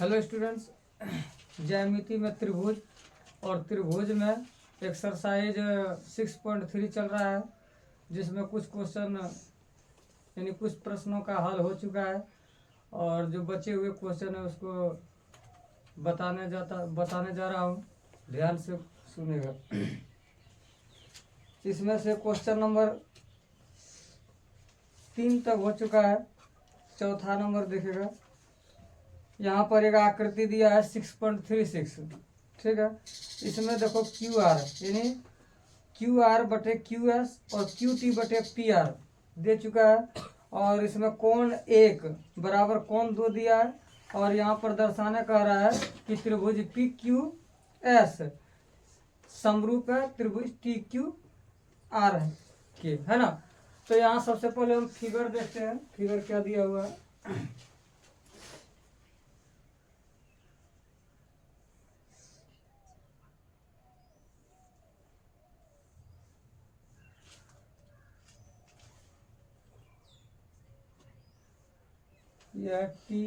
Hello students, ज्यामिति में त्रिभुज और त्रिभुज में एक्सरसाइज 6.3 चल रहा है, जिसमें कुछ क्वेश्चन यानी कुछ प्रश्नों का हल हो चुका है और जो बचे हुए क्वेश्चन है उसको बताने जा रहा हूँ। ध्यान से सुनेगा। इसमें से क्वेश्चन नंबर 3 तक हो चुका है। चौथा नंबर देखेगा। यहाँ पर एक आकृति दिया है 6.36, ठीक है। इसमें देखो क्यू आर यानी क्यू आर बटे क्यू एस और क्यू टी बटे पी आर दे चुका है, और इसमें कोण 1 बराबर कोण 2 दिया है, और यहाँ पर दर्शाने कह रहा है कि त्रिभुज पी क्यू एस समरूप है त्रिभुज टी क्यू आर है ना। तो यहाँ सबसे पहले हम फिगर देखते हैं। फिगर क्या दिया हुआ है। यह टी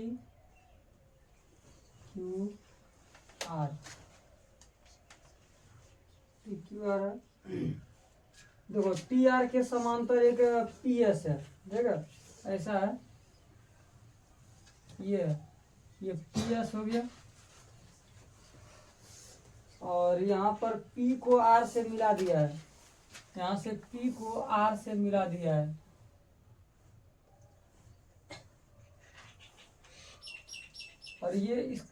क्यू आर है। देखो टी आर के समांतर एक पी एस है, ठीक है। ऐसा है, ये पी एस हो गया, और यहाँ पर P को R से मिला दिया है। यहाँ से P को R से मिला दिया है, और ये इस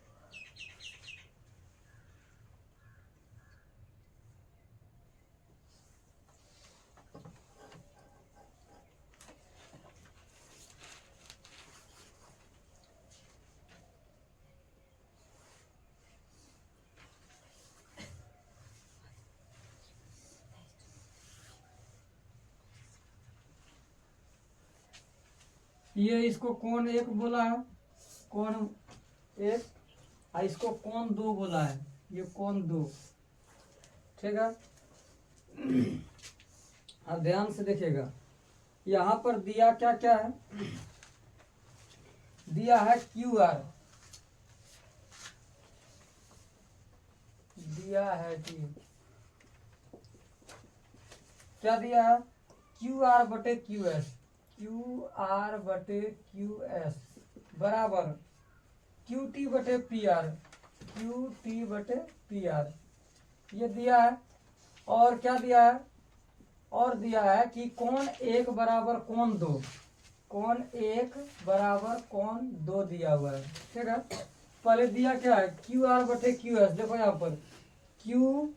ये इसको कोण 1 बोला है, कोण 1, और इसको कोण 2 बोला है, ये कोण 2, ठीक है। अब ध्यान से देखिएगा, यहाँ पर दिया क्या क्या है। दिया है क्यू आर, दिया है कि क्या दिया है, क्यू आर बटे क्यू एस, क्यू आर बटे क्यू एस बराबर क्यू टी बटे पी आर, क्यू टी बटे पी आर, ये दिया है। और क्या दिया है, और दिया है कि कोण 1 बराबर कोण 2, कोण 1 बराबर कोण 2 दिया हुआ है, ठीक है। पहले दिया क्या है, क्यू आर बटे क्यू एस। देखो यहाँ पर क्यू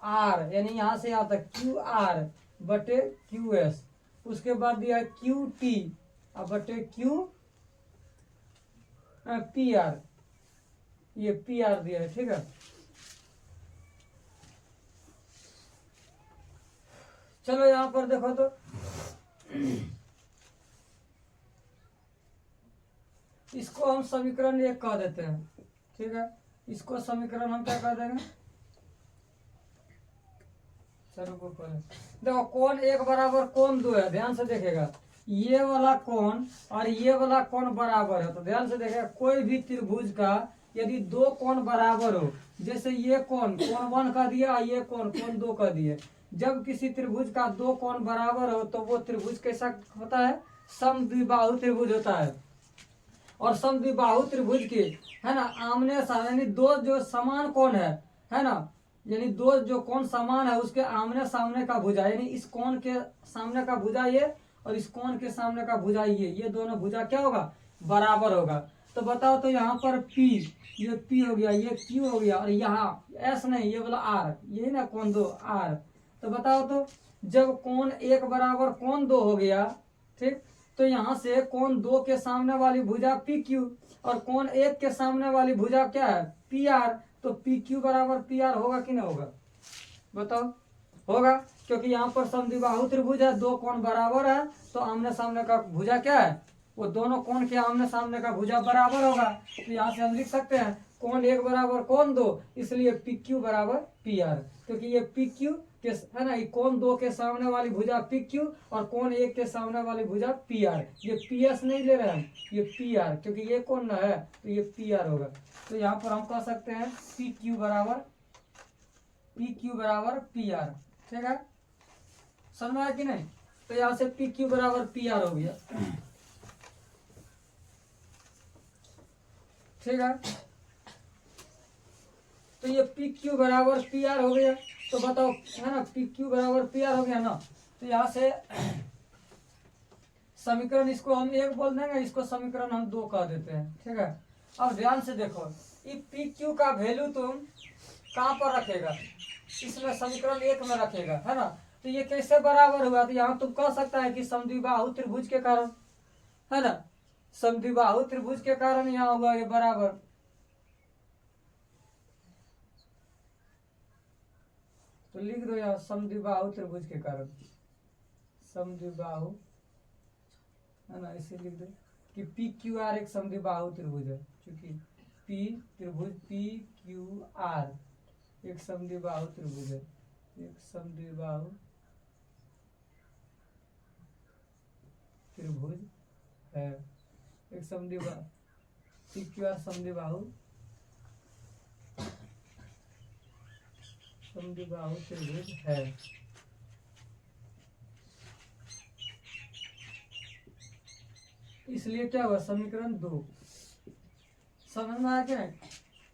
आर यानी यहाँ से यहाँ तक क्यू आर बटे क्यू एस, उसके बाद दिया है क्यू टी बटे क्यू पी आर, ये पी आर दिया है, ठीक है। चलो यहाँ पर देखो तो इसको हम समीकरण 1 कह देते हैं, ठीक है। इसको समीकरण हम क्या कह देंगे, चलो को पहले देखो कोण 1 बराबर कोण 2 है। ध्यान से देखेगा, ये वाला कोण और ये वाला कोण बराबर है। तो ध्यान से देखेगा, कोई भी त्रिभुज का यदि 2 कोण बराबर हो, जैसे ये कोण 1 का दिया, ये कोण 2 का दिया, जब किसी त्रिभुज का 2 कोण बराबर हो तो वो त्रिभुज कैसा होता है, समद्विबाहु त्रिभुज होता है। और समद्विबाहु त्रिभुज के है ना आमने सामने यानी 2 जो समान कोण है ना, यानी 2 जो कोण समान है उसके आमने सामने का भुजा, यानी इस कोण के सामने का भुजा ये और इस कोण के सामने का भुजा ये दोनों भुजा क्या होगा, बराबर होगा। तो बताओ तो यहाँ पर P, ये P हो गया, ये Q हो गया, और यहाँ S नहीं, ये वाला R, ये ना कोण 2 R। तो बताओ तो जब कोण 1 बराबर कोण 2 हो गया, ठीक, तो यहाँ से कोण 2 के सामने वाली भुजा PQ और कोण 1 के सामने वाली भुजा क्या है, PR। तो PQ बराबर PR होगा कि नहीं होगा, बताओ। होगा, क्योंकि यहाँ पर समद्विबाहु त्रिभुज है, 2 कोण बराबर है, तो आमने सामने का भुजा क्या है, वो दोनों कोण के आमने सामने का भुजा बराबर होगा। तो यहाँ से हम लिख सकते हैं कोण एक बराबर कोण दो, इसलिए पी क्यू बराबर पी आर, क्योंकि ये पी क्यू के है ना, ये कोण दो के सामने वाली भुजा पी क्यू और कोण एक के सामने वाली भुजा पी आर। ये पी एस नहीं ले रहे हैं, ये पी आर, क्योंकि ये कोण ना है तो ये पी आर होगा। तो यहाँ पर हम कह सकते हैं पी क्यू बराबर पी आर। ठीक है, समझ में आया कि नहीं? तो यहाँ से पी क्यू बराबर पी आर हो गया। ठीक है, तो ये पी क्यू बराबर पी आर हो गया। तो बताओ, है ना, पी क्यू बराबर पी आर हो गया ना। तो यहाँ से समीकरण इसको हम एक बोल देंगे, इसको समीकरण हम दो कह देते हैं। ठीक है, अब ध्यान से देखो, ये पी क्यू का वैल्यू तुम कहाँ पर रखेगा, इसमें समीकरण एक में रखेगा, है ना। तो ये कैसे बराबर हुआ, तो यहाँ तुम कह सकता है कि समद्विबाहु त्रिभुज के कारण, है ना, समद्विबाहु त्रिभुज के कारण यहाँ हुआ ये बराबर। तो लिख दो यहाँ समद्विबाहु त्रिभुज के कारण, समद्विबाहु, है ना, इसे लिख दो कि पी क्यू आर एक समद्विबाहु त्रिभुज है, क्योंकि पी त्रिभुज पी क्यू आर एक समद्विबाहु त्रिभुज है, एक समद्विबाहु त्रिभुज है, एक समद्विबाहु पी क्यू आर समद्विबाहु त्रिभुज है। इसलिए क्या हुआ, समीकरण दो, समझ में आया क्या है?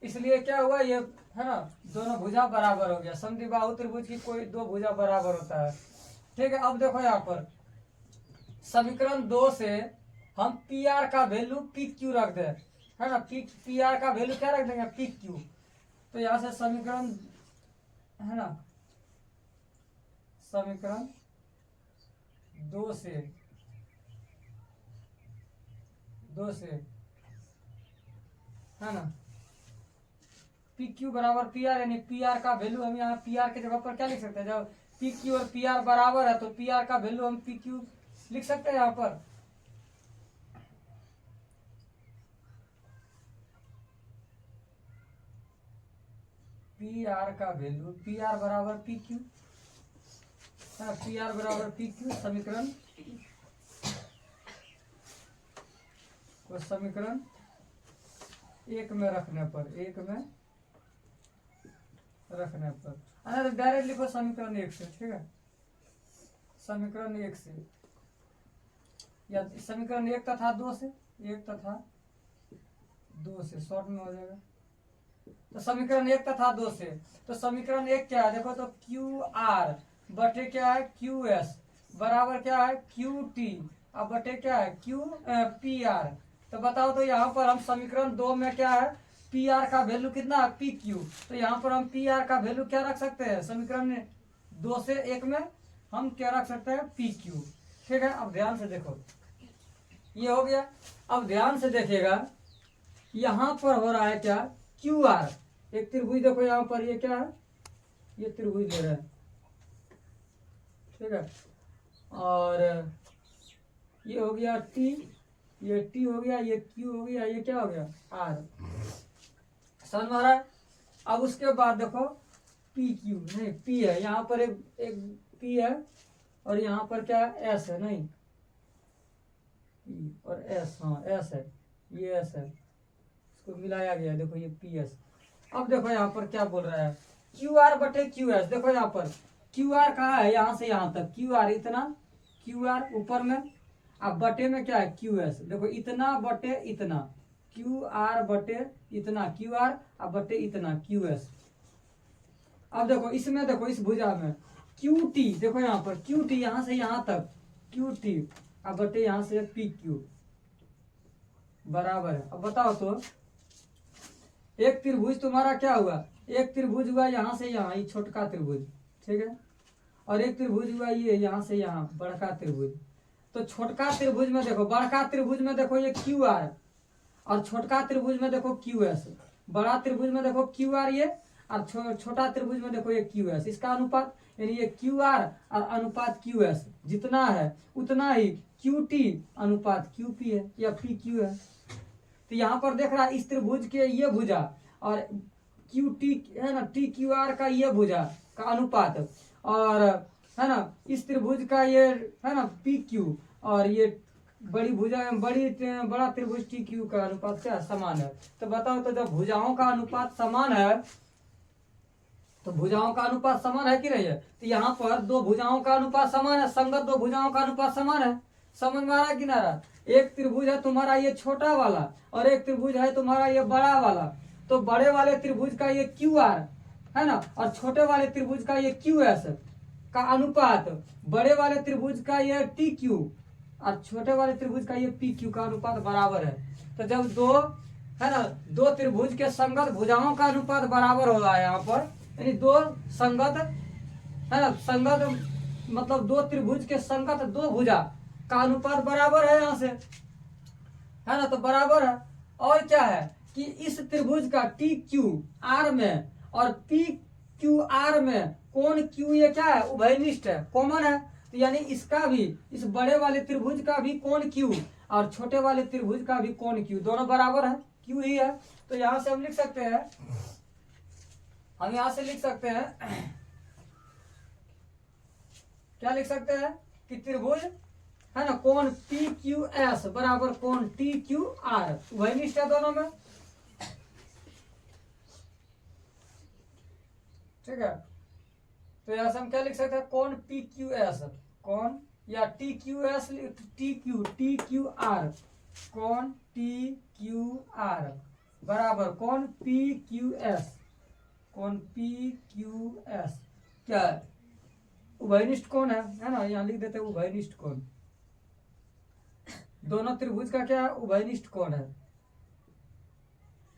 इसलिए क्या हुआ, ये है ना, दोनों भुजा बराबर हो गया। समद्विबाहु त्रिभुज की कोई दो भुजा बराबर होता है। ठीक है, अब देखो यहाँ पर समीकरण दो से हम पी आर का वैल्यू पी क्यू रख दे, है ना, पी आर का वैल्यू क्या रख देंगे, पी क्यू। तो यहाँ से समीकरण, है ना, समीकरण दो से है ना, पी क्यू बराबर पी आर, यानी पी आर का वैल्यू हम यहाँ पी आर के जगह पर क्या लिख सकते हैं, जब पी क्यू और पी आर बराबर है तो पी आर का वैल्यू हम पी क्यू लिख सकते हैं यहाँ पर। पी आर का वैल्यू, पी आर बराबर पी क्यू, पी आर बराबर पी क्यू, समीकरण को समीकरण एक में रखने पर, अरे डायरेक्ट लिखो समीकरण एक से। ठीक है, समीकरण एक से, या समीकरण एक तथा दो से, शॉर्ट में हो जाएगा। तो समीकरण एक तथा दो से, तो समीकरण एक क्या है, देखो तो क्यू आर बटे क्या है, क्यू एस बराबर क्या है, क्यू टी, अब बटे क्या है, क्यू पी आर। तो बताओ, तो यहाँ पर हम समीकरण दो में क्या है, पी आर का वैल्यू कितना है, पी क्यू। तो यहाँ पर हम पी आर का वैल्यू क्या रख सकते हैं, समीकरण दो से एक में हम क्या रख सकते हैं, पी क्यू। ठीक है, अब ध्यान से देखो, ये हो गया। अब ध्यान से देखिएगा, यहाँ पर हो रहा है क्या, क्यू आर एक त्रिभुज, देखो यहाँ पर ये क्या है, ये त्रिभुज ले रहा है। ठीक है, और ये हो गया टी, ये टी हो गया, ये क्यू हो गया, ये क्या हो गया, आर। समझ में आ रहा है? अब उसके बाद देखो पी क्यू नहीं, पी है यहाँ पर, एक पी है और यहाँ पर क्या है, एस है, नहीं पी और एस, हाँ एस है, ये एस है, इसको मिलाया गया, देखो ये पी एस। अब देखो यहाँ पर क्या बोल रहा है, क्यू आर बटे क्यू एस। देखो यहाँ पर क्यू आर कहाँ है, यहाँ से यहाँ तक क्यू आर इतना, क्यू आर ऊपर में, अब बटे में क्या है, क्यू एस। देखो इतना बटे इतना, क्यू आर बटे इतना क्यू आर, अब बटे इतना क्यू एस। अब देखो इसमें, देखो इस भुजा में क्यू टी, देखो यहाँ पर क्यू टी यहाँ से यहाँ तक क्यू टी, अब बटे यहाँ से पी क्यू बराबर है। अब बताओ तो एक त्रिभुज तुम्हारा क्या हुआ, एक त्रिभुज हुआ यहाँ से यहाँ, ये छोटका त्रिभुज, ठीक है, और एक त्रिभुज हुआ ये यहाँ से यहाँ, बड़का त्रिभुज। तो छोटका त्रिभुज में देखो, बड़का त्रिभुज में देखो ये क्यू आर, और छोटका त्रिभुज में देखो क्यू एस। बड़ा त्रिभुज में देखो क्यू आर ये, और छोटा त्रिभुज में देखो ये क्यू एस। इसका अनुपात, यानी ये क्यू आर और अनुपात क्यू एस जितना है उतना ही क्यू टी अनुपात क्यू पी है, या पी क्यू है। तो यहाँ पर देख रहा है इस त्रिभुज के ये भुजा और क्यू टी है ना, टी क्यू आर का ये भुजा का अनुपात, और है ना इस त्रिभुज का ये है ना पी क्यू, और ये बड़ी भुजा बड़ा त्रिभुज टी क्यू का अनुपात क्या समान है। तो बताओ, तो जब भुजाओं का अनुपात समान है, तो भुजाओं का अनुपात समान है कि नहीं है, तो यहाँ पर दो भुजाओं का अनुपात समान है, संगत दो भुजाओं का अनुपात समान है। समझ में आ रहा है कि ना रहा? एक त्रिभुज है तुम्हारा ये छोटा वाला, और एक त्रिभुज है तुम्हारा ये बड़ा वाला। तो बड़े वाले त्रिभुज का ये क्यू आर है ना, और छोटे वाले त्रिभुज का ये क्यू एस का अनुपात, बड़े वाले त्रिभुज का ये टी क्यू और छोटे वाले त्रिभुज का ये पी क्यू का अनुपात बराबर है। तो जब दो है ना, दो त्रिभुज के संगत भुजाओं का अनुपात बराबर हो रहा है यहाँ पर, यानी दो संगत है ना, संगत मतलब दो त्रिभुज के संगत दो भुजा का अनुपात बराबर है यहाँ से, है ना, तो बराबर है। और क्या है कि इस त्रिभुज का टी क्यू आर में और पी क्यू आर में कोण क्यू ये क्या है, उभयनिष्ठ है, कॉमन है। तो यानी इसका भी, इस बड़े वाले त्रिभुज का भी कोण क्यू और छोटे वाले त्रिभुज का भी कोण क्यू दोनों बराबर है, क्यू ही है। तो यहां से हम लिख सकते हैं, हम यहां से लिख सकते हैं, क्या लिख सकते हैं कि त्रिभुज है ना कोण पी क्यू एस बराबर कोण टी क्यू आर, उभयनिष्ठ है दोनों में, ठीक है। तो यहां से हम क्या लिख सकते हैं, कोण पी क्यू एस, कोण या T Q S, T Q R, कोण टी क्यू आर बराबर कोण पी क्यू एस, कोण पी क्यू एस क्या है, उभयनिष्ठ कोण है ना, यहाँ लिख देते हैं उभयनिष्ठ कोण। दोनों त्रिभुज का क्या है, उभयनिष्ठ कोण है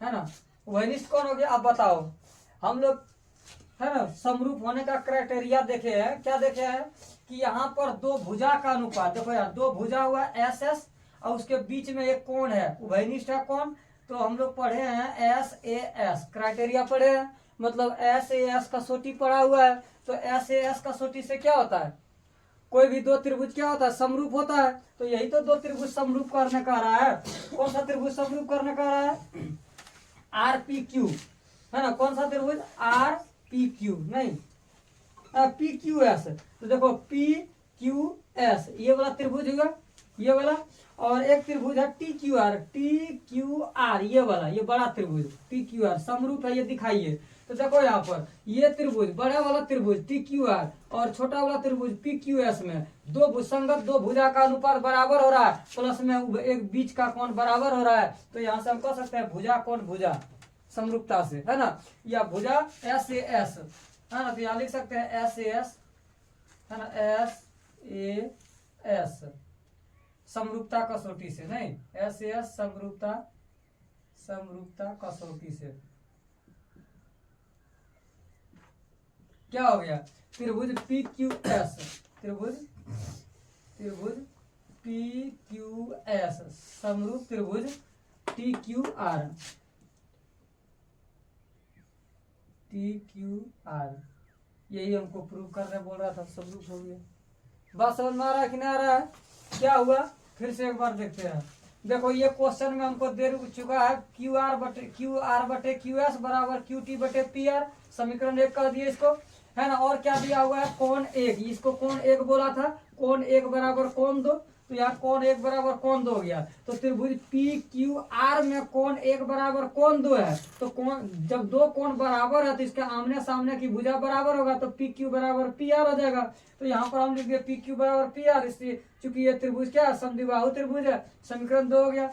ना, उभयनिष्ठ कोण हो गया। अब बताओ, हम लोग है ना समरूप होने का क्राइटेरिया देखे हैं, क्या देखे हैं कि यहाँ पर दो भुजा का अनुपात, देखो यार दो भुजा हुआ एस एस और उसके बीच में एक कोण है, उभयनिष्ठ है कोण। तो हम लोग पढ़े हैं एस ए एस क्राइटेरिया पढ़े हैं, मतलब एस ए एस कसौटी पढ़ा हुआ है। तो एस ए एस कसौटी से क्या होता है, कोई भी दो त्रिभुज क्या होता है, समरूप होता है। तो यही तो दो त्रिभुज समरूप करने का रहा है। कौन सा त्रिभुज समरूप करने का रहा है, आर पी क्यू है ना, कौन सा त्रिभुज, आर पी क्यू नहीं, पी क्यू एस। तो देखो पी क्यू एस ये वाला त्रिभुज होगा, ये वाला, और एक त्रिभुज है टी क्यू आर ये वाला, ये बड़ा त्रिभुज टी क्यू आर समरूप है, ये दिखाइए। तो देखो यहाँ पर ये त्रिभुज, बड़ा वाला त्रिभुज टी क्यू आर और छोटा वाला त्रिभुज पी क्यू एस में दो संगत दो भुजा का अनुपात बराबर हो रहा है, प्लस में एक बीच का कोण बराबर हो रहा है। तो यहाँ से हम कह सकते हैं भुजा कोण भुजा समरूपता से, है ना, या भुजा एस ए एस है ना। तो यहाँ लिख सकते हैं एस ए एस है ना, एस ए एस समरूपता कसौटी से, नहीं एस ए एस समरूपता कसौटी से क्या हो गया, त्रिभुज पी क्यू एस, त्रिभुज पी क्यू एस समरूप त्रिभुज टी क्यू आर, यही हमको प्रूव करने बोल रहा था, समरूप हो गया। बात समझ में आ रहा है कि नहीं आ रहा है, क्या हुआ फिर से एक बार देखते हैं। देखो ये क्वेश्चन में हमको दे चुका है क्यू आर बटे क्यू एस बराबर क्यू टी बटे पी आर, समीकरण 1 कर दिए इसको, है ना। और क्या दिया हुआ है, कोण 1, इसको कोण 1 बोला था, कोण 1 बराबर कोण 2, तो यहाँ कोण 1 बराबर कोण 2 हो गया। तो त्रिभुज पी क्यू आर में कोण 1 बराबर कोण 2 है। तो कोण, जब दो कोण बराबर है तो इसके आमने सामने की भुजा बराबर होगा, तो पी क्यू बराबर पी आर हो जाएगा। तो यहाँ पर हम लिख दिए पी क्यू बराबर पी आर, इसलिए चूंकि ये त्रिभुज क्या है, समद्विबाहु त्रिभुज है, समीकरण 2 हो गया।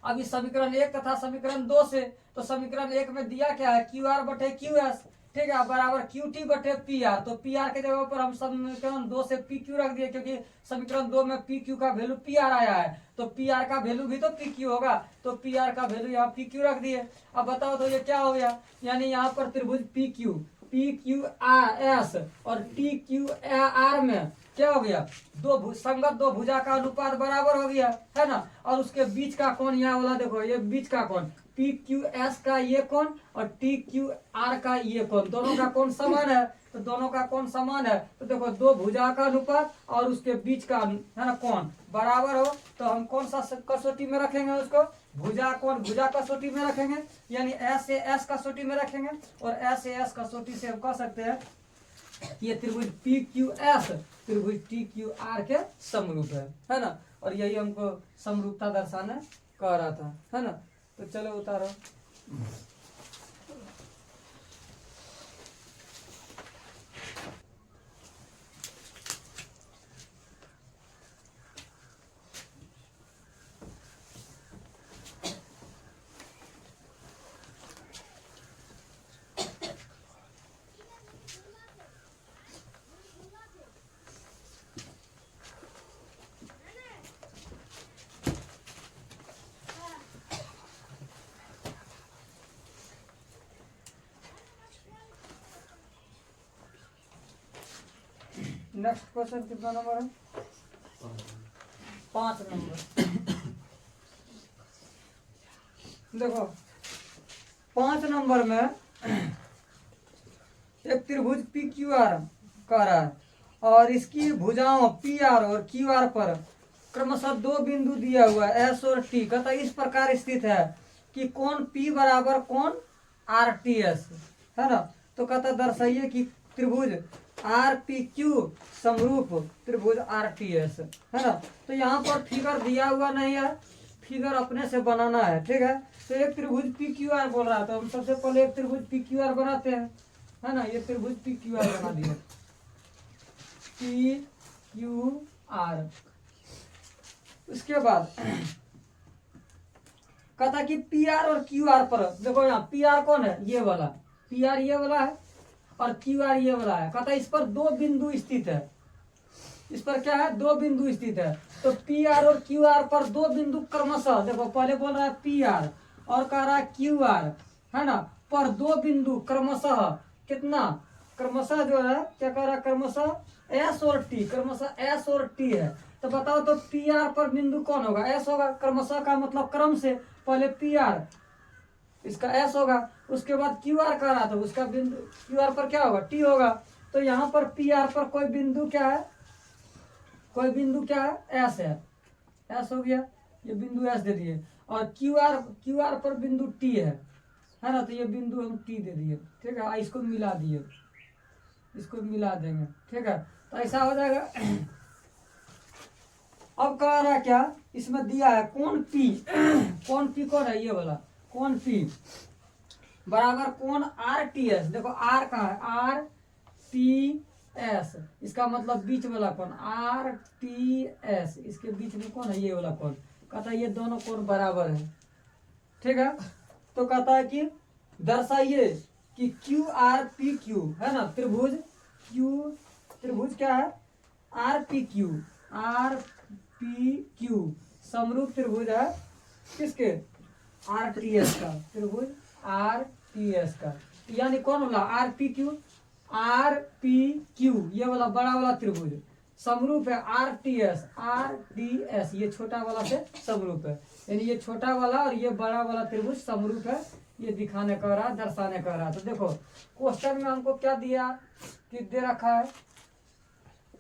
अब इस समीकरण 1 तथा समीकरण 2 से, तो समीकरण 1 में दिया क्या है, क्यू आर बटे क्यू एस, ठीक है, बराबर क्यू टी बटे पी आर। तो पी आर के जगह पर हम समीकरण 2 से पी क्यू रख दिए, क्योंकि समीकरण 2 में पी क्यू का वैल्यू पी आर आया है, तो पी आर का वैल्यू भी तो पी क्यू होगा, तो पी आर का वैल्यू यहाँ पी क्यू रख दिए। अब बताओ तो ये क्या हो गया, यानी यहाँ पर त्रिभुज पी क्यू एस और टी क्यू आर में क्या हो गया, संगत दो भुजा का अनुपात बराबर हो गया, है ना। और उसके बीच का कोण यहाँ वाला देखो, ये बीच का कोण पी क्यू एस का ये कोण और टी क्यू आर का ये कोण, दोनों का कोण समान है। तो दोनों का कोण समान है तो देखो दो भुजा का अनुपात और उसके बीच का है ना कोण बराबर हो, तो हम कौन सा कसौटी में रखेंगे उसको, भुजा कोण भुजा कसौटी में रखेंगे, यानी एस से एस कसौटी में रखेंगे। और एस से एस कसौटी से हम कह सकते हैं ये त्रिभुज पी क्यू एस त्रिभुज टी क्यू आर के समरूप है ना। और यही हमको समरूपता दर्शाने कह रहा था, है ना। तो चलो उतारो। नेक्स्ट क्वेश्चन कितना नंबर है, 5 नंबर। देखो 5 नंबर में एक त्रिभुज पी क्यू आर कह रहा है और इसकी भुजाओं पी आर और क्यू आर पर क्रमशः 2 बिंदु दिया हुआ है एस और टी, कहता इस प्रकार स्थित है कि कोण पी बराबर कोण आर टी एस, है ना। तो कहता दर्शाइए कि त्रिभुज आर पी क्यू समरूप त्रिभुज आर टी एस, है ना। तो यहाँ पर फिगर दिया हुआ नहीं है, फिगर अपने से बनाना है, ठीक है। तो एक त्रिभुज पी क्यू आर बोल रहा था, हम सबसे पहले एक त्रिभुज पी क्यू आर बनाते हैं, है ना। ये त्रिभुज पी क्यू आर बना दिया, पी क्यू आर। उसके बाद कहता कि पी आर और क्यू आर पर देखो, यहाँ पी आर कौन है, ये वाला पी आर ये वाला है और क्यू आर ये वाला है। कहता इस पर 2 बिंदु स्थित है, इस पर क्या है 2 बिंदु स्थित है। तो पी आर और क्यू आर पर 2 बिंदु क्रमशः, देखो पहले बोल रहा है पी आर और कह रहा है क्यू आर, है ना, पर 2 बिंदु क्रमशः कितना, क्रमशः जो है क्या कह रहा है, क्रमशः एस और टी, क्रमशः एस और टी है। तो बताओ तो पी आर पर बिंदु कौन होगा, एस होगा, क्रमशः का मतलब क्रम से, पहले पी आर इसका एस होगा, उसके बाद क्यू आर का रहा था उसका बिंदु क्यू आर पर क्या होगा टी होगा। तो यहाँ पर पी आर पर कोई बिंदु क्या है, कोई बिंदु क्या है एस है, एस हो गया, ये बिंदु एस दे दिए। और क्यू आर पर बिंदु टी है ना, तो ये बिंदु हम टी दे दिए, ठीक है। इसको मिला दिए, इसको मिला देंगे, ठीक है। तो ऐसा हो जाएगा। अब कह रहा है क्या, इसमें दिया है कोण पी, कोण पी कौन है, ये वाला कोण पी बराबर कोण आर टी एस। देखो आर कहाँ है, आर टी एस, इसका मतलब बीच वाला कोण आर टी एस, इसके बीच में कौन है, ये वाला कोण। कहता है ये दोनों कोण बराबर है, ठीक है। तो कहता है कि दर्शाइए कि क्यू आर पी क्यू, है ना, त्रिभुज त्रिभुज क्या है आर पी क्यू समरूप त्रिभुज है किसके, आर टी एस का, त्रिभुज आर टी एस का। यानी कौन वाला आर पी क्यू ये वाला बड़ा वाला त्रिभुज समरूप है आर टी एस, ये छोटा वाला से समरूप है, यानी ये छोटा वाला और ये बड़ा वाला त्रिभुज समरूप है, ये दिखाने का रहा, दर्शाने का रहा। तो देखो क्वेश्चन में हमको क्या दिया कि दे रखा है,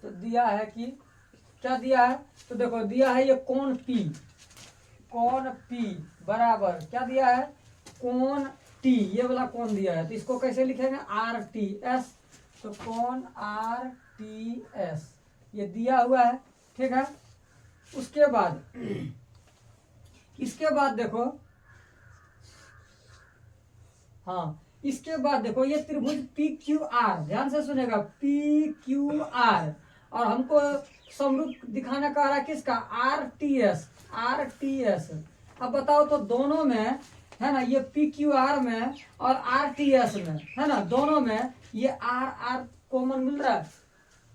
तो दिया है कि क्या दिया है, तो देखो दिया है ये कोण पी बराबर क्या दिया है, कोण टी, ये वाला कोण दिया है। तो इसको कैसे लिखेंगे आर टी एस, तो कोण आर टी एस ये दिया हुआ है, ठीक है। उसके बाद इसके बाद देखो, हाँ इसके बाद देखो ये त्रिभुज पी क्यू आर, ध्यान से सुनेगा, पी क्यू आर, और हमको समरूप दिखाना कह रहा है किसका, आर टी एस। अब बताओ तो दोनों में, है ना, ये पी क्यू आर में और आर टी एस में, है ना, दोनों में ये आर कॉमन मिल रहा है,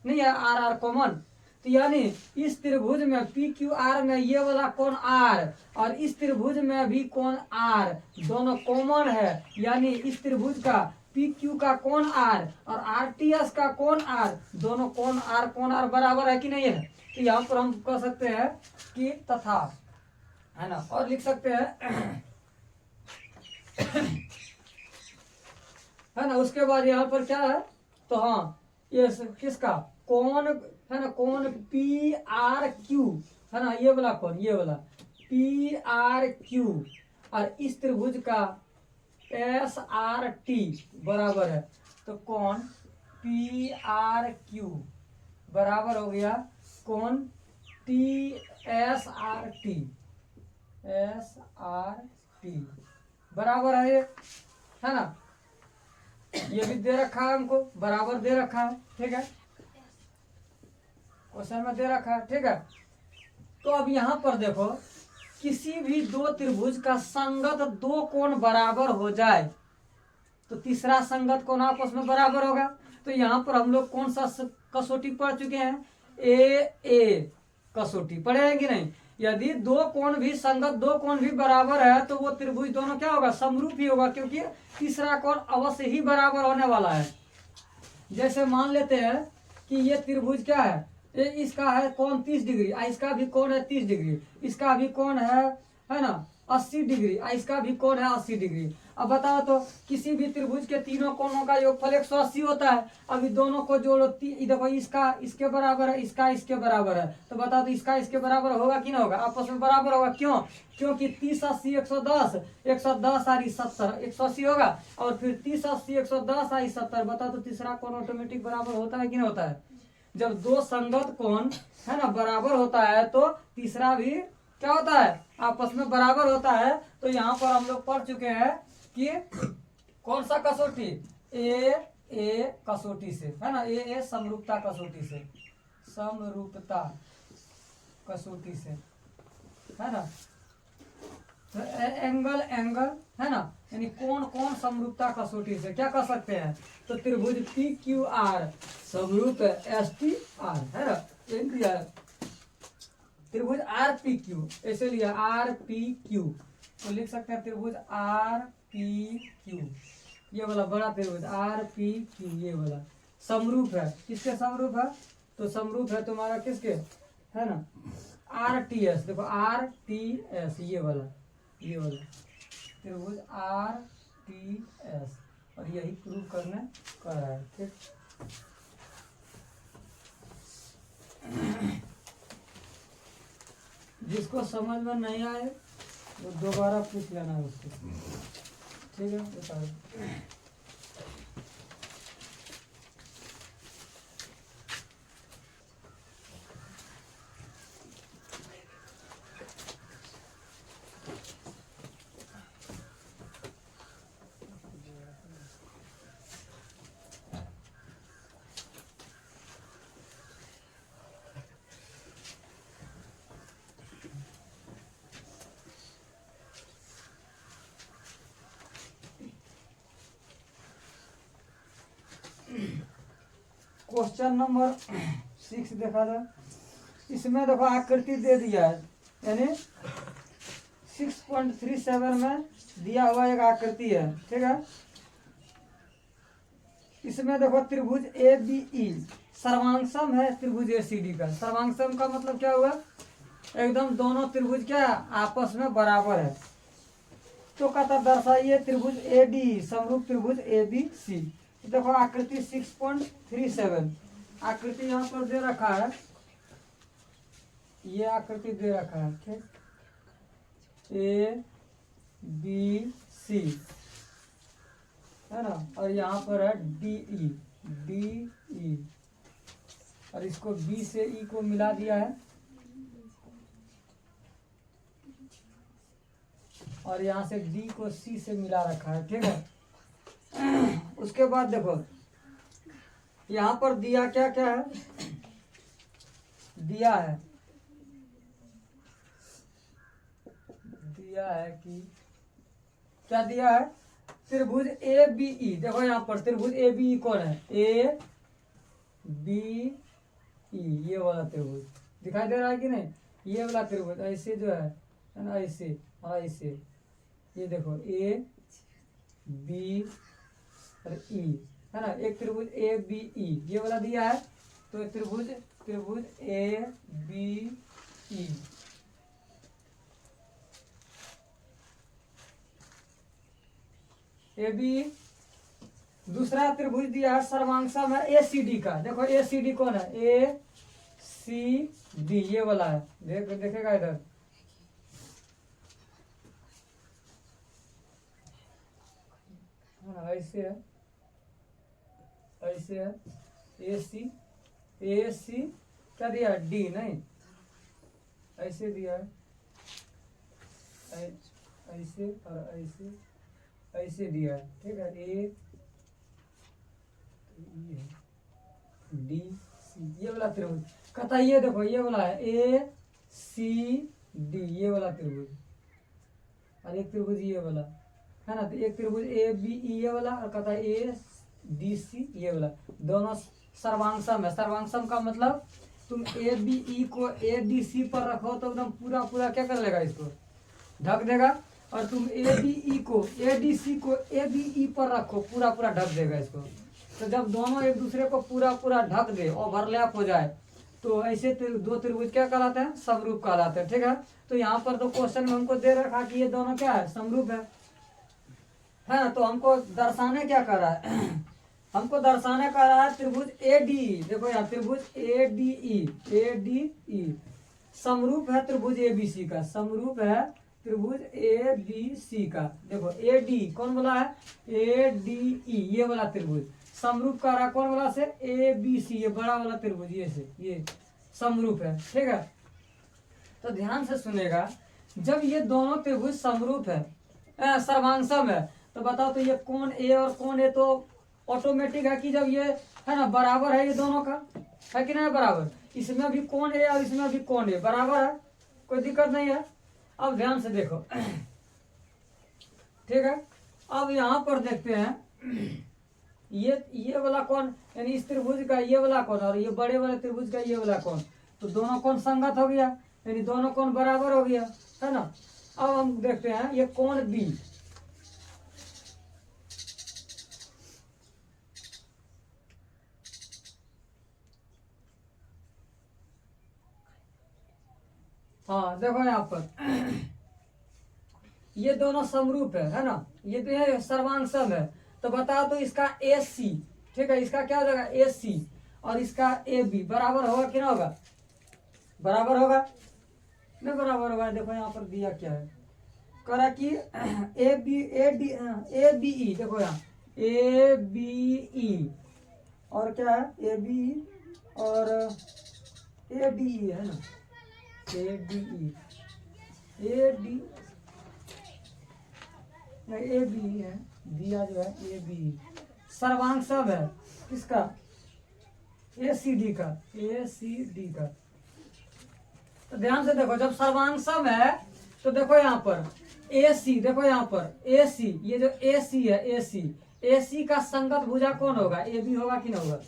नहीं है आर कॉमन। तो यानी इस त्रिभुज में पी क्यू आर में ये वाला कोण आर और इस त्रिभुज में भी कोण आर दोनों कॉमन है, यानी इस त्रिभुज का पी क्यू का कोण आर और आर टी एस का कोण आर, दोनों कोण आर बराबर है कि नहीं है। तो यहाँ पर हम कह सकते हैं कि तथा, है ना, और लिख सकते हैं है ना। उसके बाद यहाँ पर क्या है, तो हाँ ये किसका कोण है ना, कोण पी आर क्यू है ना, ये वाला कोण, ये वाला पी आर क्यू और इस त्रिभुज का एस आर टी बराबर है। तो कोण पी आर क्यू बराबर हो गया कोण T S R T, S R T बराबर है ये, है ना। ये भी दे रखा है हमको, बराबर दे रखा है, ठीक है, क्वेश्चन में दे रखा है, ठीक है। तो अब यहाँ पर देखो, किसी भी दो त्रिभुज का संगत दो कोण बराबर हो जाए तो तीसरा संगत कोण आपस में बराबर होगा। तो यहाँ पर हम लोग कौन सा कसौटी पढ़ चुके हैं, ए कसौटी पढ़े हैं कि नहीं। यदि दो कोण भी संगत, दो कोण भी बराबर है तो वो त्रिभुज दोनों क्या होगा, समरूप ही होगा, क्योंकि तीसरा कोण अवश्य ही बराबर होने वाला है। जैसे मान लेते हैं कि ये त्रिभुज क्या है, ये इसका है कोण 30 डिग्री, इसका भी कोण है 30 डिग्री, इसका भी कोण है ना 80 डिग्री, इसका भी कोण है 80 डिग्री। अब बताओ तो किसी भी त्रिभुज के तीनों कोणों का योगफल 180 होता है। अभी दोनों को जोड़ो, देखो इसका इसके बराबर है, इसका इसके बराबर है, तो बताओ तो इसका इसके बराबर होगा कि ना होगा, आपस में बराबर होगा। क्यों, क्योंकि 30 80 110, 110 और 70 180 होगा, और फिर 30 80 110 और 70, बताओ तो तीसरा कोण ऑटोमेटिक बराबर होता है कि नहीं होता है। जब दो संगत कोण है ना बराबर होता है तो तीसरा भी क्या होता है, आपस में बराबर होता है। तो यहाँ पर हम लोग पढ़ चुके हैं कि कौन सा कसौटी, ए कसौटी से, है ना, ए समरूपता कसौटी से, समरूपता कसौटी से, है ना। तो एंगल है ना, यानी कोण समरूपता कसौटी से क्या कर सकते हैं, तो त्रिभुज पी क्यू आर समरूप एस टी आर, है ना, लिया त्रिभुज आर पी क्यू, ऐसे लिया आर पी क्यू, तो लिख सकते हैं त्रिभुज आर पी क्यू, ये वाला बड़ा त्रिभुज आर पी क्यू, ये वाला समरूप है, किसके समरूप है, तो समरूप है तुम्हारा किसके, है ना, आर टी एस, देखो आर टी एस, ये वाला त्रिभुज आर टी एस, और यही प्रूव करने का है, ठीक। जिसको समझ में नहीं आए वो दोबारा पूछ लेना है उसको, ठीक है, बता। क्वेश्चन नंबर 6 देखा था, इसमें देखो आकृति दे दिया है, यानी 6.37 में दिया हुआ एक आकृति है, ठीक है। इसमें देखो त्रिभुज ए बी ई सर्वांगसम है त्रिभुज ए सी डी का। सर्वांगसम का मतलब क्या हुआ, एकदम दोनों त्रिभुज क्या आपस में बराबर है। तो कहता दर्शाइए त्रिभुज ए डी समरूप त्रिभुज ए बी सी। देखो आकृति 6.37 आकृति यहाँ पर दे रखा है, ये आकृति दे रखा है, ठीक, ए बी सी, है ना, और यहाँ पर है डी ई, और इसको बी से ई को मिला दिया है, और यहाँ से डी को सी से मिला रखा है, ठीक है। उसके बाद देखो यहाँ पर दिया क्या क्या है, दिया है कि क्या दिया है, त्रिभुज ए बी ई। देखो यहाँ पर त्रिभुज ए बी ई कौन है, ए बी ई, ये वाला त्रिभुज दिखाई दे रहा है कि नहीं, ये वाला त्रिभुज ऐसे जो है ना, ऐसे और ऐसे, ये देखो ए बी और ई, है ना। एक त्रिभुज ए बी ई ये वाला दिया है, तो एक त्रिभुज A B E, A B. दूसरा त्रिभुज दिया है सर्वांगसम है ए सी डी का। देखो ए सी डी कौन है, ए सी डी ये वाला है। देखेगा इधर, ऐसे है, ऐसे है, ए सी क्या दिया है, डी नहीं, ऐसे दिया है, ऐसे और ऐसे, ऐसे दिया है, ठीक है। ए डी सी ये वाला त्रिभुज कहता है, ये देखो ये वाला है ए सी डी ये वाला त्रिभुज, और एक त्रिभुज ये वाला है ना। तो एक त्रिभुज ए बी ई ये वाला, और कहता है ए डी सी ये वाला, दोनों सर्वांगसम है। सर्वांगसम का मतलब तुम ए बी ई को ए डी सी पर रखो तो एकदम पूरा पूरा क्या कर लेगा, इसको ढक देगा। और तुम ए बी ई को ए डी सी को ए बी ई पर रखो, पूरा पूरा ढक देगा इसको। तो जब दोनों एक दूसरे को पूरा पूरा ढक दे, ओवरलैप हो जाए, तो ऐसे दो त्रिभुज क्या कहलाते हैं, समरूप कहलाते हैं, ठीक है। तो यहाँ पर तो क्वेश्चन में हमको दे रखा कि ये दोनों क्या है, समरूप है ना। तो हमको दर्शाने क्या कर रहा है हमको दर्शाने कर रहा है त्रिभुज ए डी। देखो यहाँ त्रिभुज ए डी ई समरूप है त्रिभुज ए बी सी का, समरूप है त्रिभुज ए बी सी का। देखो ए डी कौन बोला है, ए डी ई ये वाला त्रिभुज समरूप कर रहा है कौन वाला से, ए बी सी ये बड़ा वाला त्रिभुज, ये से ये समरूप है, ठीक है। तो ध्यान से सुनेगा, जब ये दोनों त्रिभुज समरूप है, सर्वांगसम है, तो बताओ तो ये कोण ए और कोण ए तो ऑटोमेटिक है कि जब ये है ना बराबर है, ये दोनों का है कि नहीं बराबर, इसमें भी कोण ए और इसमें भी कोण ए बराबर है, कोई दिक्कत नहीं है। अब ध्यान से देखो, ठीक है। अब यहाँ पर देखते हैं, ये वाला कौन, यानी इस त्रिभुज का ये वाला कौन, और ये बड़े वाले त्रिभुज का ये वाला कौन, तो दोनों कौन संगत हो गया, यानी दोनों कौन बराबर हो गया, है ना। अब हम देखते हैं ये कोण बी, हाँ देखो यहाँ पर ये दोनों समरूप है ना, ये तो है सर्वांगसम है। तो बताओ तो इसका ए सी, ठीक है, इसका क्या हो जाएगा ए सी, और इसका ए बी बराबर होगा कि ना होगा, बराबर होगा नहीं बराबर होगा। देखो यहाँ पर दिया क्या है, करा कि ए बी ई, देखो यहाँ ए बी ई और क्या है ए बी ई और ए डी ई है ना, A D E A D A B है, दिया जो है ए बी सर्वांगसम है किसका, ए सी डी का, ए सी डी का। तो ध्यान से देखो, जब सर्वांगसम है तो देखो यहाँ पर ए सी, देखो यहाँ पर ए सी, ये जो ए सी है ए सी का संगत भुजा कौन होगा, ए बी होगा कि नहीं होगा,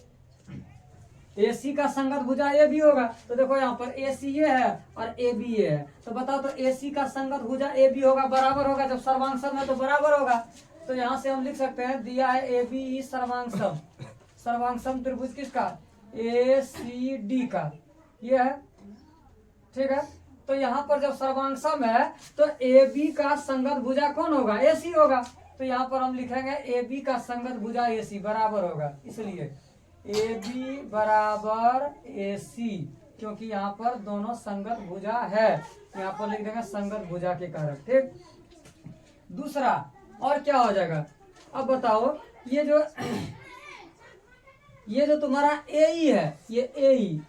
ए सी का संगत भुजा ए बी होगा। तो देखो यहाँ पर ए सी ये है और ए बी ये है, तो बताओ तो ए सी का संगत भुजा ए बी होगा, बराबर होगा, जब सर्वांगसम है तो बराबर होगा। तो यहाँ से हम लिख सकते हैं, दिया है ए बी ई सर्वांगसम, सर्वांगसम त्रिभुज किसका, ए सी डी का ये है, ठीक है। तो यहाँ पर जब सर्वांगसम है तो ए बी का संगत भुजा कौन होगा, ए सी होगा। तो यहाँ पर हम लिखेंगे ए बी का संगत भुजा ए सी बराबर होगा, इसलिए ए बी बराबर ए सी, क्योंकि यहाँ पर दोनों संगत भुजा है, यहाँ पर लिख देंगे संगत भुजा के कारण, ठीक। दूसरा और क्या हो जाएगा, अब बताओ ये जो तुम्हारा ए ई है, ये ए ई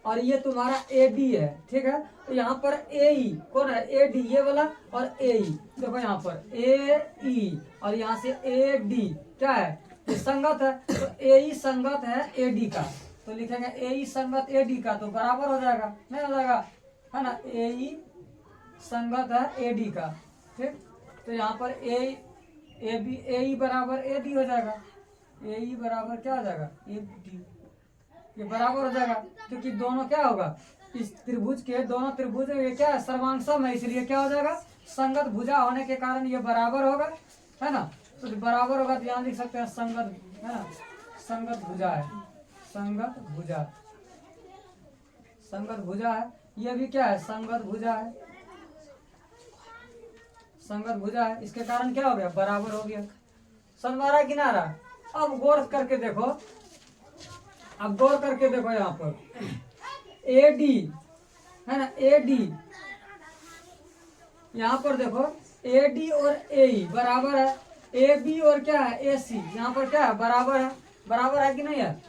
और ये तुम्हारा ए डी है, ठीक है। तो यहाँ पर ए ई कौन है, ए डी ये वाला, और ए ई देखो यहाँ पर ए ई और यहाँ से ए डी क्या है, ये संगत है। तो ए ई संगत है ए डी का, तो लिखेंगे ए ई संगत ए डी का, तो बराबर हो जाएगा, नहीं हो जाएगा, है ना। ए ई संगत है ए डी का, ठीक। तो यहाँ पर ए बी ए ई बराबर ए डी हो जाएगा, ए ई बराबर क्या हो जाएगा ए डी, ये बराबर हो जाएगा, क्योंकि दोनों क्या होगा, इस त्रिभुज के दोनों त्रिभुज ये क्या है सर्वांगसम है, इसलिए क्या हो जाएगा, संगत भुजा होने के कारण ये बराबर होगा, है ना। तो बराबर होगा तो यहाँ लिख सकते हैं संगत, है ना, संगत भुजा है, संगत भुजा, संगत भुजा है। ये भी क्या है, संगत भुजा है, संगत भुजा है। इसके कारण क्या हो गया, बराबर हो गया। समझ में आ रहा है कि ना आ रहा? अब गौर करके देखो, अब गौर करके देखो यहाँ पर एडी, है ना, एडी, यहाँ पर देखो एडी और एई बराबर है, ए बी और क्या है, ए सी, यहाँ पर क्या है, बराबर है, बराबर है कि नहीं है?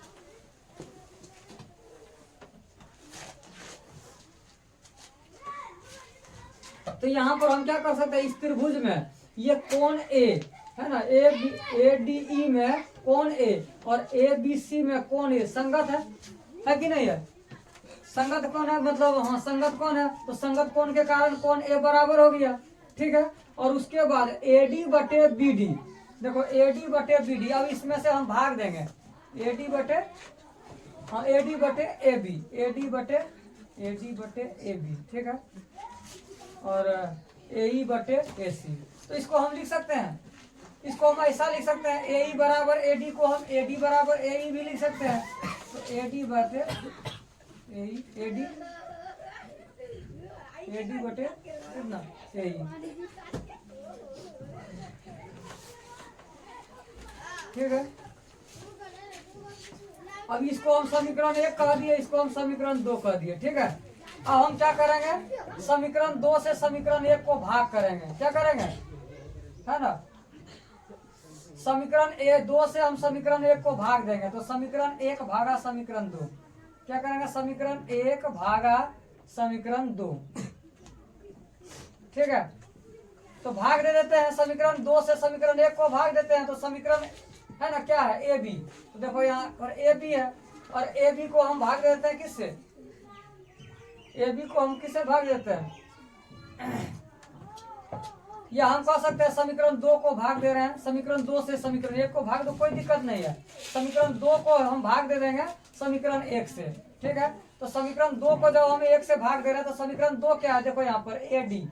तो यहाँ पर हम क्या कर सकते हैं, इस त्रिभुज में ये कोण ए, है ना, ए डी ई में कोण ए और ए बी सी में कोण ए संगत है कि नहीं है? संगत कौन है, मतलब हाँ संगत कौन है, तो संगत कोण के कारण कोण ए बराबर हो गया, ठीक है। और उसके बाद एडी बटे बी डी, देखो एडी बटे बी डी, अब इसमें से हम भाग देंगे एडी बटे, हाँ एडी बटे ए बी, एडी बटे ए बी, ठीक है, और ए बटे ए सी। तो इसको हम लिख सकते हैं, इसको हम ऐसा लिख सकते हैं, ए बराबर ए डी को हम ए डी बराबर ए भी लिख सकते हैं। तो ए डी बटे ए डी बटे कितना ए, ठीक है। अब इसको हम समीकरण 1 कह दिए, इसको हम समीकरण 2 कह दिए, ठीक है। अब हम क्या करेंगे, समीकरण 2 से समीकरण 1 को भाग करेंगे, क्या करेंगे, है ना, समीकरण 2 से हम समीकरण 1 को भाग देंगे, तो समीकरण 1 भागा समीकरण 2, क्या करेंगे, समीकरण 1 भागा समीकरण 2, ठीक है। तो भाग दे देते हैं, समीकरण 2 से समीकरण 1 को भाग देते हैं, तो समीकरण है ना क्या है, ए बी, तो देखो यहाँ पर ए बी है, और ए बी को हम भाग देते हैं किससे, ए बी को हम किससे भाग देते हैं, या हम कह सकते हैं समीकरण 2 को भाग दे रहे हैं, समीकरण 2 से समीकरण 1 को भाग दो, कोई दिक्कत नहीं है। समीकरण 2 को हम भाग दे देंगे समीकरण 1 से, ठीक है। तो समीकरण 2 को जब हम 1 से भाग दे रहे हैं, तो समीकरण 2 क्या है, देखो यहाँ पर ए डी,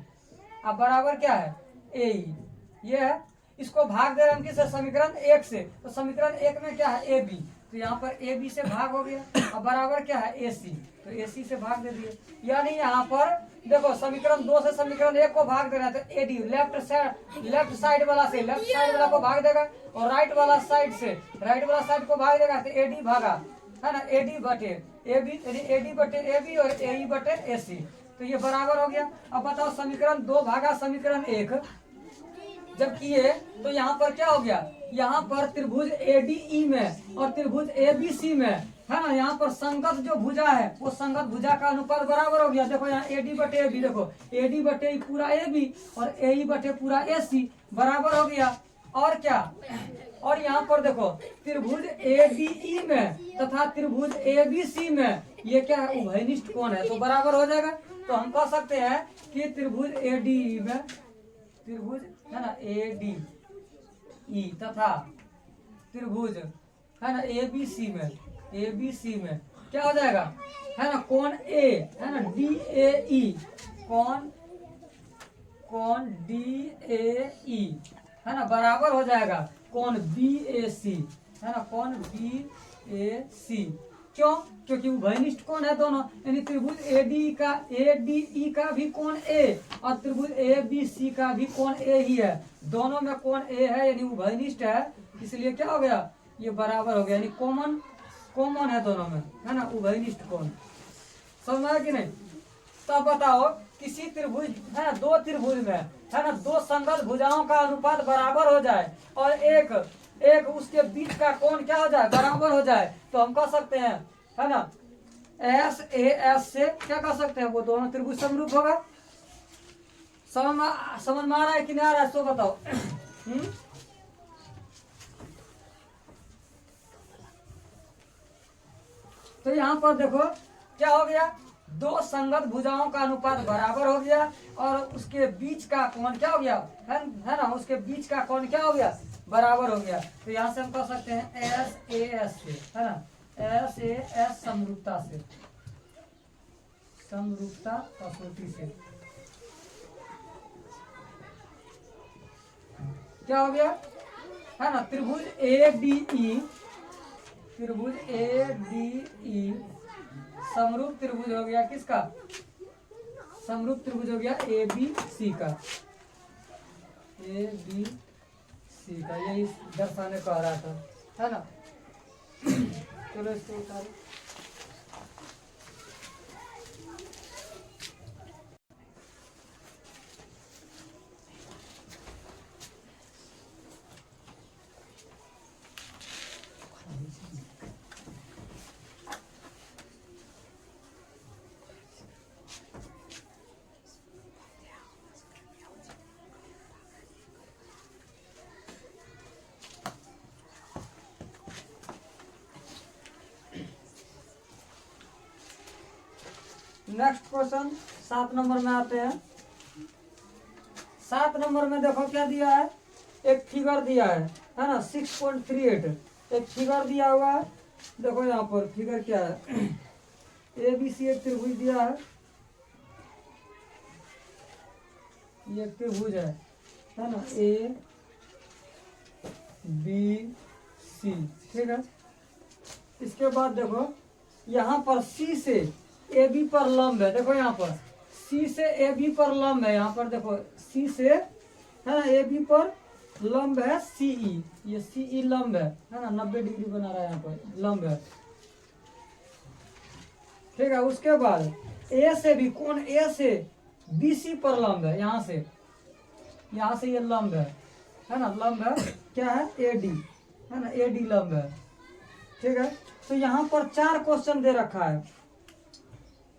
अब बराबर क्या है, ए ई, ये है। इसको भाग दे रहे हैं हम किससे, समीकरण 1 से, तो समीकरण 1 में क्या है, ए बी, तो यहाँ पर ए बी से भाग हो गया, अब बराबर क्या है, ए सी, तो ए सी से भाग दे दिए। यानी यहाँ पर देखो समीकरण 2 से समीकरण 1 को भाग दे रहा है, तो ए डी लेफ्ट साइड वाला से लेफ्ट साइड वाला को भाग देगा, और राइट वाला साइड से राइट वाला साइड को भाग देगा, तो ए डी भागा, है ना, ए डी बटे ए बी, ए डी बटे ए बी और ए ई बटे ए सी, तो ये बराबर हो गया। अब बताओ समीकरण 2 भागा समीकरण 1 जब किए, तो यहाँ पर क्या हो गया, यहाँ पर त्रिभुज एडीई में और त्रिभुज एबीसी में, है ना, यहाँ पर संगत जो भुजा है वो संगत भुजा का अनुपात बराबर हो गया। देखो यहाँ एडी बटे ए बी, देखो एडी बटे पूरा ए बी और ए बटे पूरा ए सी बराबर हो गया। और क्या, और यहाँ पर देखो त्रिभुज एडीई में तथा त्रिभुज एबीसी में ये क्या है, उभयनिष्ठ कोण है, तो बराबर हो जाएगा। तो हम कह सकते हैं कि त्रिभुज एडीई में, त्रिभुज है ना एडीई तथा त्रिभुज है ना एबीसी में क्या हो जाएगा, है ना, कोण ए, है ना डी ए ई, कोण डी ए ई, है ना, बराबर हो जाएगा कोण बी ए सी, है ना, कोण बी ए सी। क्यों, क्योंकि उभयनिष्ठ कोण है दोनों, यानी त्रिभुज एडीई का भी कोण ए और त्रिभुज एबीसी का भी कोण ए ही है, दोनों में कोण ए है, यानी उभयनिष्ठ है, इसलिए क्या हो गया, ये बराबर हो गया, यानी कॉमन है दोनों में, है ना, उभयनिष्ठ कोण। समझ में आया कि नहीं? तो अब बताओ किसी त्रिभुज, है ना, दो त्रिभुज में, है ना, दो संगत भुजाओं का अनुपात बराबर हो जाए और एक उसके बीच का कोण क्या हो जाए, बराबर हो जाए, तो हम कह सकते हैं, है ना, एस ए एस से क्या कह सकते हैं, वो दोनों त्रिभुज समरूप होगा। समझ में आ रहा है कि नहीं आ रहा है, सो बताओ। तो यहाँ पर देखो क्या हो गया, दो संगत भुजाओं का अनुपात बराबर हो गया और उसके बीच का कोण क्या हो गया, है ना, उसके बीच का कोण क्या हो गया, बराबर हो गया। तो यहाँ से हम कह सकते हैं एस ए एस से, है ना, एस ए एस समरूपता से, समरूपता कसौटी से क्या हो गया, है ना, त्रिभुज ए डी ई, त्रिभुज ए डी ई समरूप त्रिभुज हो गया किसका, समरूप त्रिभुज हो गया ए बी सी का, ए बी सी का, यही दर्शाने को आ रहा था, है ना। चलो इसको उतारो। नेक्स्ट क्वेश्चन 7 नंबर में आते हैं। 7 नंबर में देखो क्या दिया है, एक फिगर दिया है ना, 6.38 एक फिगर दिया हुआ है। देखो यहाँ पर फिगर क्या है, ए बी सी एक त्रिभुज दिया है, ये त्रिभुज है ना, ए बी सी, ठीक है। इसके बाद देखो यहाँ पर सी से ए बी पर लंब है, देखो यहाँ पर सी से ए बी पर लंब है, यहाँ पर देखो सी से है ना ए बी पर लंब है सी ई, ये सी ई लंब है ना, 90 डिग्री बना रहा है यहाँ पर लंब है, ठीक है। उसके बाद ए से भी कोण ए से बी सी पर लंब है, यहाँ से ये लंब है ना, लंब है क्या है ए डी, है ना, ए डी लंब है, ठीक है। तो यहाँ पर 4 क्वेश्चन दे रखा है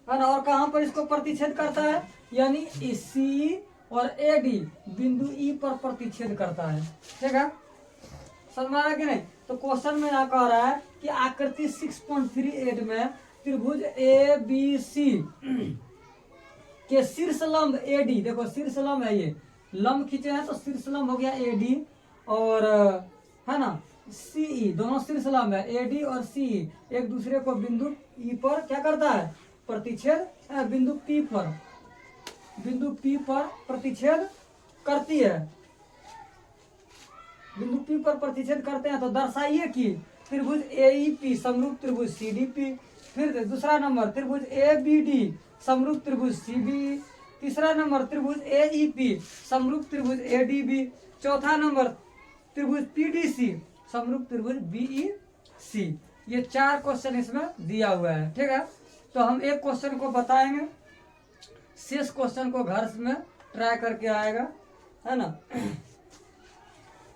ना, और कहाँ पर इसको प्रतिच्छेद करता है, यानी सी और ए डी बिंदु ई पर प्रतिच्छेद करता है, ठीक है, समझ में आ रहा है कि नहीं। तो क्वेश्चन में यहाँ कह रहा है कि आकृति 6.38 में त्रिभुज ए बी सी के शीर्ष लंब ए डी, देखो शीर्ष लंब है, ये लंब खींचे हैं तो शीर्ष लंब हो गया ए डी, और है ना सी ई, दोनों शीर्ष लंब है, ए डी और सी ई एक दूसरे को बिंदु ई पर क्या करता है, प्रतिच्छेद, बिंदु पी पर प्रतिच्छेद करती है, बिंदु पी पर प्रतिच्छेद करते हैं। तो दर्शाइए कि त्रिभुज ए ई पी समरूप त्रिभुज सी डी पी, फिर दूसरा नंबर त्रिभुज ए बी डी समरूप त्रिभुज सी बी, तीसरा नंबर त्रिभुज ए ई पी समरूप त्रिभुज ए डी बी, चौथा नंबर त्रिभुज पी डी सी समरूप त्रिभुज बी ई सी। ये 4 क्वेश्चन इसमें दिया हुआ है, ठीक है। तो हम एक क्वेश्चन को बताएंगे, शेष क्वेश्चन को घर में ट्राई करके आएगा, है ना।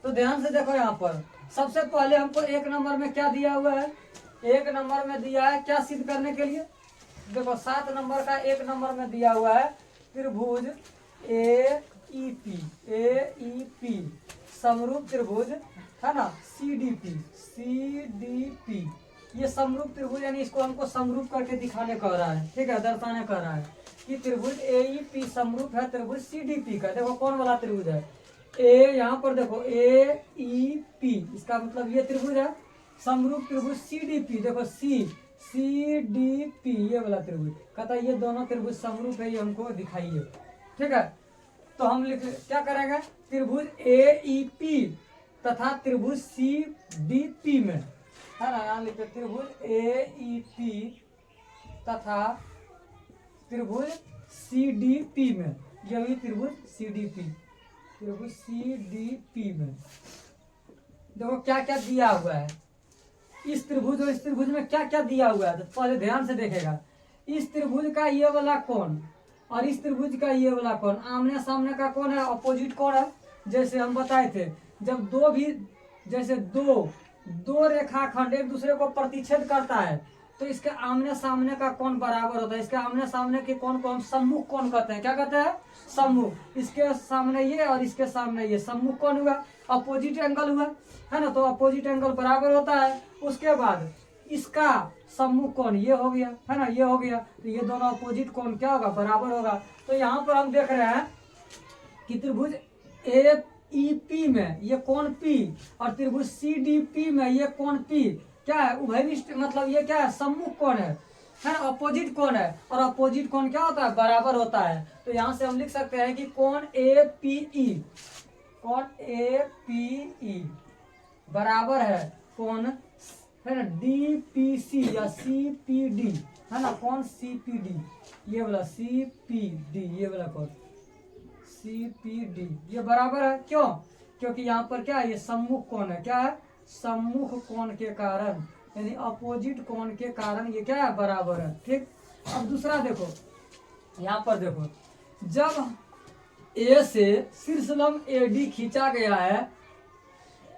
तो ध्यान से देखो यहाँ पर सबसे पहले हमको 1 नंबर में क्या दिया हुआ है, 1 नंबर में दिया है क्या सिद्ध करने के लिए, देखो 7 नंबर का 1 नंबर में दिया हुआ है त्रिभुज ए ई पी समरूप त्रिभुज, है ना, सी डी पी, ये समरूप त्रिभुज, यानी इसको हमको समरूप करके दिखाने कह रहा है, ठीक है, दर्शाने कह रहा है कि त्रिभुज ए ई पी समरूप है त्रिभुज सी डी पी का। देखो कौन वाला त्रिभुज है, ए, यहाँ पर देखो ए ई पी, इसका मतलब ये त्रिभुज है, समरूप त्रिभुज सी डी पी, देखो सी डी पी, ये वाला त्रिभुज कहता है ये दोनों त्रिभुज समरूप है, ये हमको दिखाइए, ठीक है। तो हम क्या करेंगे, त्रिभुज ए ई पी तथा त्रिभुज सी डी पी में, है ना, यहाँ लिखते त्रिभुज ए ई पी तथा त्रिभुज सी डी पी में, यही त्रिभुज सी डी पी, त्रिभुज सी डी पी में देखो क्या क्या दिया हुआ है, इस त्रिभुज और इस त्रिभुज में क्या क्या दिया हुआ है। तो पहले ध्यान से देखेगा, इस त्रिभुज का ये वाला कोण और इस त्रिभुज का ये वाला कोण आमने सामने का कोण है, अपोजिट कोण है। जैसे हम बताए थे, जब जैसे दो रेखाखंड एक दूसरे को प्रतिच्छेद करता है तो इसके आमने सामने का कोण बराबर होता है। इसके आमने सामने के कोण को हम सम्मुख कोण कहते हैं। क्या कहते हैं? सम्मुख। इसके सामने ये और इसके सामने ये सम्मुख कोण हुआ, अपोजिट एंगल हुआ, है ना। तो अपोजिट एंगल बराबर होता है। उसके बाद इसका सम्मुख कोण ये हो गया, है ना, ये हो गया। तो ये दोनों अपोजिट कोण क्या होगा? बराबर होगा। तो यहाँ पर हम देख रहे हैं कि त्रिभुज ए ई पी में ये कोण पी और त्रिभुज सी डी पी में ये कोण पी क्या है? उभयनिष्ठ, मतलब ये क्या है? सम्मुख कोण है ना, अपोजिट कोण है। और अपोजिट कोण क्या होता है? बराबर होता है। तो यहाँ से हम लिख सकते हैं कि कोण ए पी ई, कोण ए पी ई बराबर है कौन है ना DPC या CPD, है ना कौन CPD, ये वाला CPD, ये वाला कौन CPD, ये बराबर है। क्यों? क्योंकि यहाँ पर क्या है, ये सम्मुख कोण है। क्या है? सम्मुख कोण के कारण, यानी अपोजिट कोण के कारण ये क्या है, बराबर है। ठीक, अब दूसरा देखो, यहाँ पर देखो, जब ए से शीर्षलंब AD खींचा गया है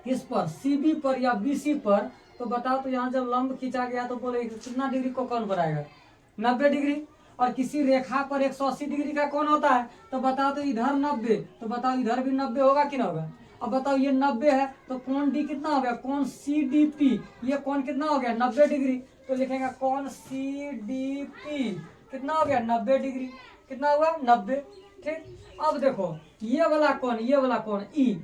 किस पर, CB पर या BC पर, तो बताओ तो यहाँ जब लंब खींचा गया तो बोले कितना डिग्री को कोण बनाएगा, 90 डिग्री। और किसी रेखा पर 180 डिग्री का कोण होता है, तो बताओ तो इधर 90, तो बताओ इधर भी 90 होगा कि ना होगा। अब बताओ ये 90 है तो कोण D कितना हो गया, कोण CDP, ये कोण कितना हो गया, 90 डिग्री। तो लिखेगा कोण CDP कितना हो गया, 90 डिग्री। कितना हुआ, 90। ठीक, अब देखो ये वाला कोण, ये वाला कोण E,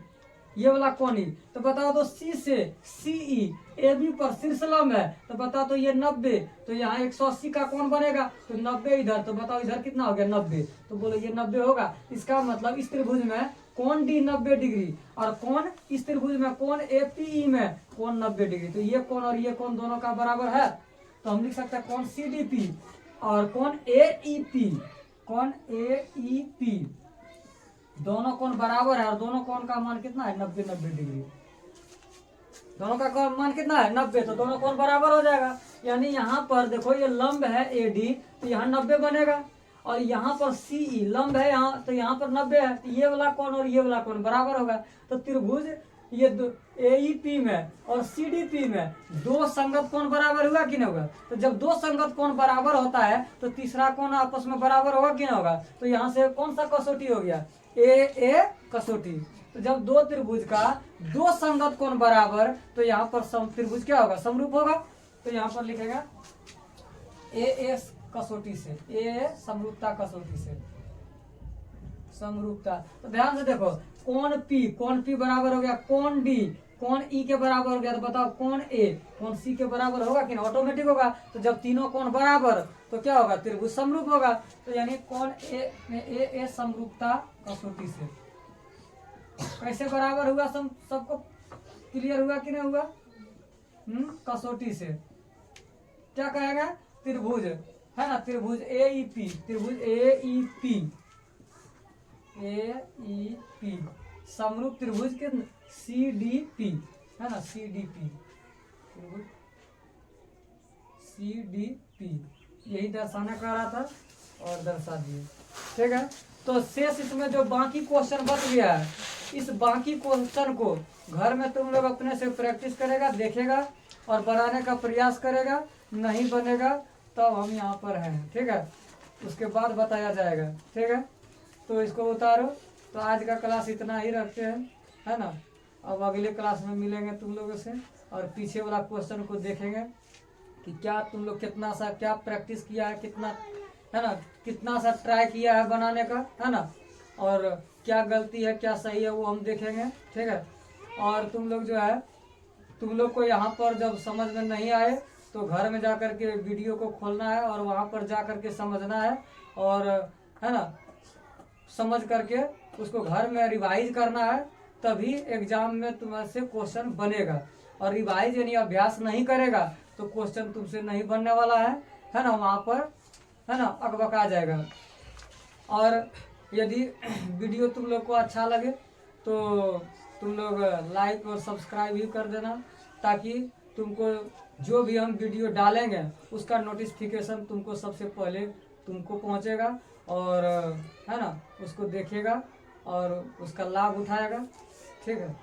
ये वाला कोण E, तो बताओ तो C से CE AB पर शीर्षलंब है, तो बताओ तो ये 90, तो यहाँ 180 का कोण बनेगा, तो 90 इधर, तो बताओ इधर कितना हो गया, 90, तो बोलो ये 90 होगा। इसका मतलब इस त्रिभुज में कोण D 90 डिग्री और कोण इस त्रिभुज में कोण APE में कोण 90 डिग्री, तो ये कोण और ये कोण दोनों का बराबर है। तो हम लिख सकते हैं कोण CDP और कोण AEP, कोण AEP दोनों कोण बराबर है, और दोनों कोण का मान कितना है, 90 डिग्री। दोनों का कोण मान कितना है, 90, तो दोनों कोण बराबर हो जाएगा। यानी यहाँ पर देखो ये लंब है AD, तो यहाँ 90 बनेगा, और यहाँ पर CE लंब है यहाँ, तो यहाँ पर 90 है, तो ये वाला कोण और ये वाला कोण बराबर होगा। तो त्रिभुज ये AEP में और CDP में दो संगत कोण बराबर हुआ कि नहीं होगा। तो जब दो संगत कोण बराबर होता है तो तीसरा कोण आपस में बराबर होगा कि नहीं होगा। तो यहाँ से कौन सा कसौटी हो गया, A कसौटी। तो जब दो त्रिभुज का दो संगत कोण बराबर, तो यहाँ पर त्रिभुज क्या होगा, समरूप होगा। तो यहाँ पर लिखेगा A कसौटी से, A समरूपता कसौटी से, समरूपता। तो ध्यान से देखो कोण P बराबर हो गया कोण D, कोण E के बराबर हो गया, तो बताओ कोण A कोण C के बराबर होगा कि ना, ऑटोमेटिक होगा। तो जब तीनों कोण बराबर तो क्या होगा, त्रिभुज समरूप होगा। तो यानी कोण A समरूपता कसौटी से कैसे बराबर हुआ, सबको क्लियर हुआ कि नहीं हुआ, कसौटी से क्या कहेगा, त्रिभुज है ना, त्रिभुज AEP, त्रिभुज AEP समरूप त्रिभुज के CDP है ना, CDP त्रिभुज CDP यही दर्शाना कह रहा था और दर्शा दिए। ठीक है, तो शेष इसमें जो बाकी क्वेश्चन बच गया है, इस बाकी क्वेश्चन को घर में तुम लोग अपने से प्रैक्टिस करेगा, देखेगा और बनाने का प्रयास करेगा। नहीं बनेगा तब हम यहाँ पर हैं। ठीक है, उसके बाद बताया जाएगा। ठीक है, तो इसको उतारो। तो आज का क्लास इतना ही रखते हैं, है ना। अब अगले क्लास में मिलेंगे तुम लोगों से और पीछे वाला क्वेश्चन को देखेंगे कि क्या तुम लोग कितना सा क्या प्रैक्टिस किया है, कितना है ना, कितना सा ट्राई किया है बनाने का, है ना, और क्या गलती है क्या सही है वो हम देखेंगे। ठीक है, और तुम लोग जो है, तुम लोग को यहाँ पर जब समझ में नहीं आए तो घर में जा कर के वीडियो को खोलना है और वहाँ पर जा कर के समझना है, और है ना, समझ करके उसको घर में रिवाइज करना है, तभी एग्जाम में तुम्हारे क्वेश्चन बनेगा। और रिवाइज यानी अभ्यास नहीं करेगा तो क्वेश्चन तुमसे नहीं बनने वाला है ना, वहाँ पर है ना अकबका जाएगा। और यदि वीडियो तुम लोग को अच्छा लगे तो तुम लोग लाइक और सब्सक्राइब भी कर देना, ताकि तुमको जो भी हम वीडियो डालेंगे उसका नोटिफिकेशन तुमको सबसे पहले तुमको पहुंचेगा, और है ना उसको देखेगा और उसका लाभ उठाएगा। ठीक है।